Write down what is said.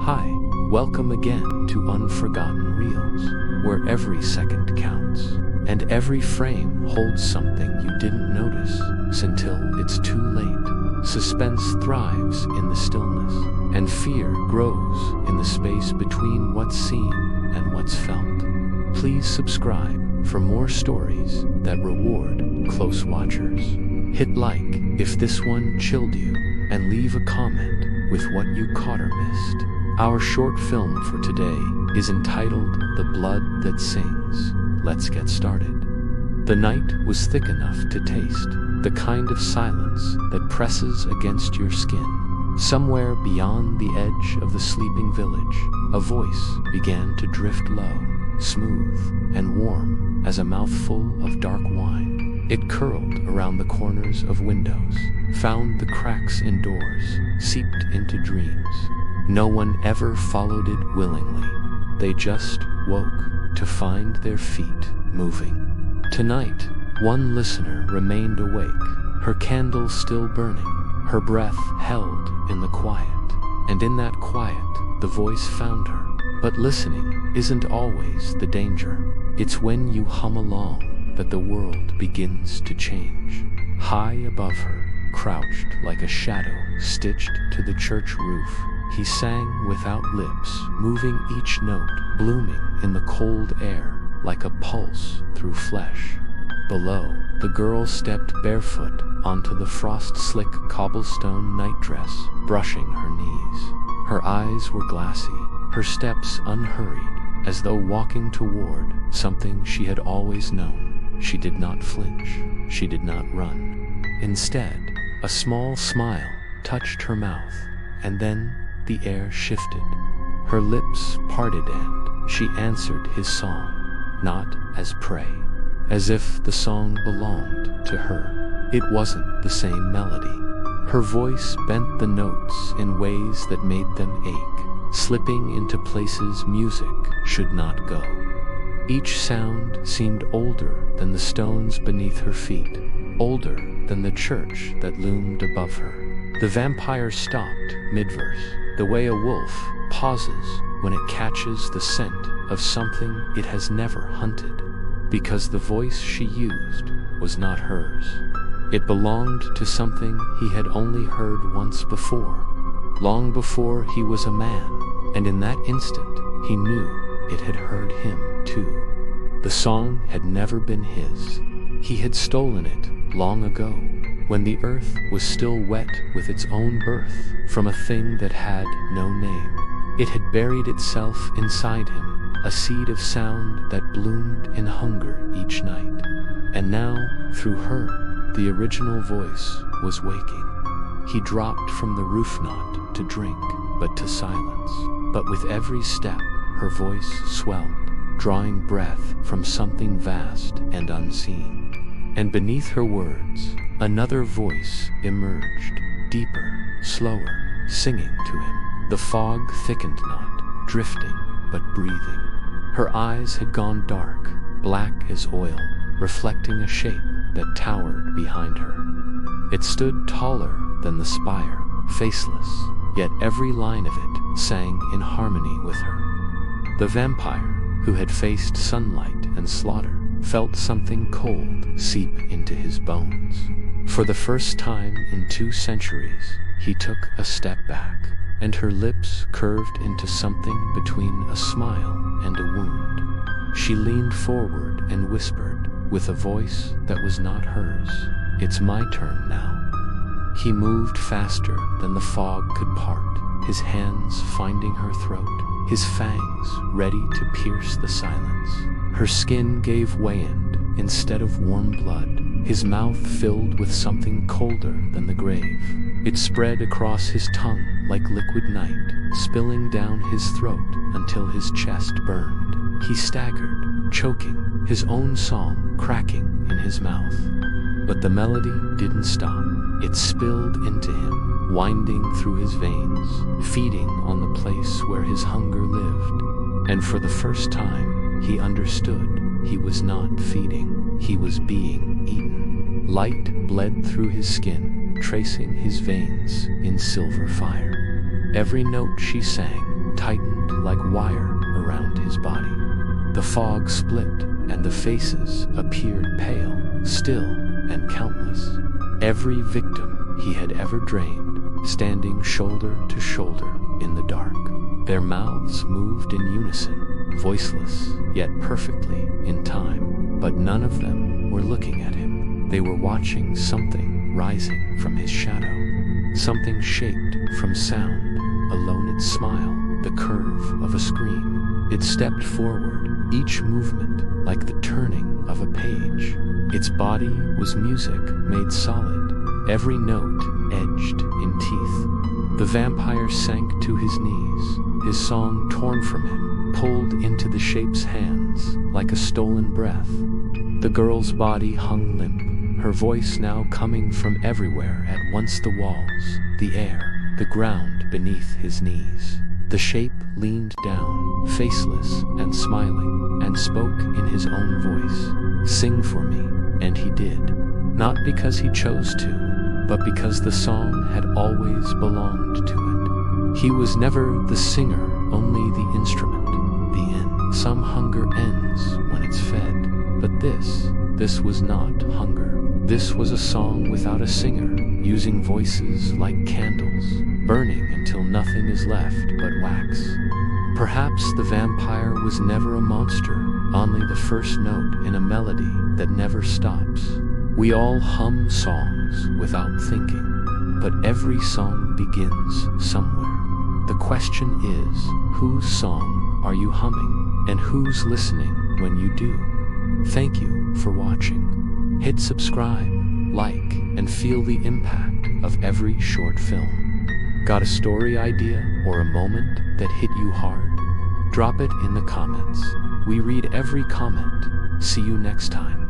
Hi, welcome again to Unforgotten Reels, where every second counts, and every frame holds something you didn't notice until it's too late. Suspense thrives in the stillness, and fear grows in the space between what's seen and what's felt. Please subscribe for more stories that reward close watchers. Hit like if this one chilled you, and leave a comment with what you caught or missed. Our short film for today is entitled The Blood That Sings. Let's get started. The night was thick enough to taste the kind of silence that presses against your skin. Somewhere beyond the edge of the sleeping village, a voice began to drift low, smooth and warm as a mouthful of dark wine. It curled around the corners of windows, found the cracks in doors, seeped into dreams. No one ever followed it willingly. They just woke to find their feet moving. Tonight, one listener remained awake, her candle still burning, her breath held in the quiet. And in that quiet, the voice found her. But listening isn't always the danger. It's when you hum along that the world begins to change. High above her, crouched like a shadow stitched to the church roof, he sang without lips, moving each note, blooming in the cold air like a pulse through flesh. Below, the girl stepped barefoot onto the frost-slick cobblestone nightdress, brushing her knees. Her eyes were glassy, her steps unhurried, as though walking toward something she had always known. She did not flinch, she did not run. Instead, a small smile touched her mouth, and then the air shifted. Her lips parted and she answered his song, not as prey, as if the song belonged to her. It wasn't the same melody. Her voice bent the notes in ways that made them ache, slipping into places music should not go. Each sound seemed older than the stones beneath her feet, older than the church that loomed above her. The vampire stopped mid-verse, the way a wolf pauses when it catches the scent of something it has never hunted, because the voice she used was not hers. It belonged to something he had only heard once before, long before he was a man, and in that instant he knew it had heard him too. The song had never been his. He had stolen it long ago, when the earth was still wet with its own birth from a thing that had no name. It had buried itself inside him, a seed of sound that bloomed in hunger each night. And now, through her, the original voice was waking. He dropped from the roof not to drink, but to silence. But with every step, her voice swelled, drawing breath from something vast and unseen. And beneath her words, another voice emerged, deeper, slower, singing to him. The fog thickened not, drifting, but breathing. Her eyes had gone dark, black as oil, reflecting a shape that towered behind her. It stood taller than the spire, faceless, yet every line of it sang in harmony with her. The vampire, who had faced sunlight and slaughter, felt something cold seep into his bones. For the first time in 2 centuries, he took a step back, and her lips curved into something between a smile and a wound. She leaned forward and whispered, with a voice that was not hers, "It's my turn now." He moved faster than the fog could part, his hands finding her throat, his fangs ready to pierce the silence. Her skin gave way and, instead of warm blood, his mouth filled with something colder than the grave. It spread across his tongue like liquid night, spilling down his throat until his chest burned. He staggered, choking, his own song cracking in his mouth. But the melody didn't stop. It spilled into him, winding through his veins, feeding on the place where his hunger lived. And for the first time, he understood he was not feeding, he was being eaten. Light bled through his skin, tracing his veins in silver fire. Every note she sang tightened like wire around his body. The fog split, and the faces appeared pale, still, and countless. Every victim he had ever drained, standing shoulder to shoulder in the dark. Their mouths moved in unison, voiceless, yet perfectly in time. But none of them were looking at him. They were watching something rising from his shadow. Something shaped from sound, a loaned smile, the curve of a scream. It stepped forward, each movement like the turning of a page. Its body was music made solid, every note edged in teeth. The vampire sank to his knees, his song torn from him, pulled into the shape's hands like a stolen breath. The girl's body hung limp, her voice now coming from everywhere at once, the walls, the air, the ground beneath his knees. The shape leaned down, faceless and smiling, and spoke in his own voice. "Sing for me," and he did. Not because he chose to, but because the song had always belonged to it. He was never the singer, only the instrument, the end. Some hunger ends when it's fed, but this was not hunger. This was a song without a singer, using voices like candles, burning until nothing is left but wax. Perhaps the vampire was never a monster, only the first note in a melody that never stops. We all hum songs without thinking, but every song begins somewhere. The question is, whose song are you humming, and who's listening when you do? Thank you for watching. Hit subscribe, like, and feel the impact of every short film. Got a story idea or a moment that hit you hard? Drop it in the comments. We read every comment. See you next time.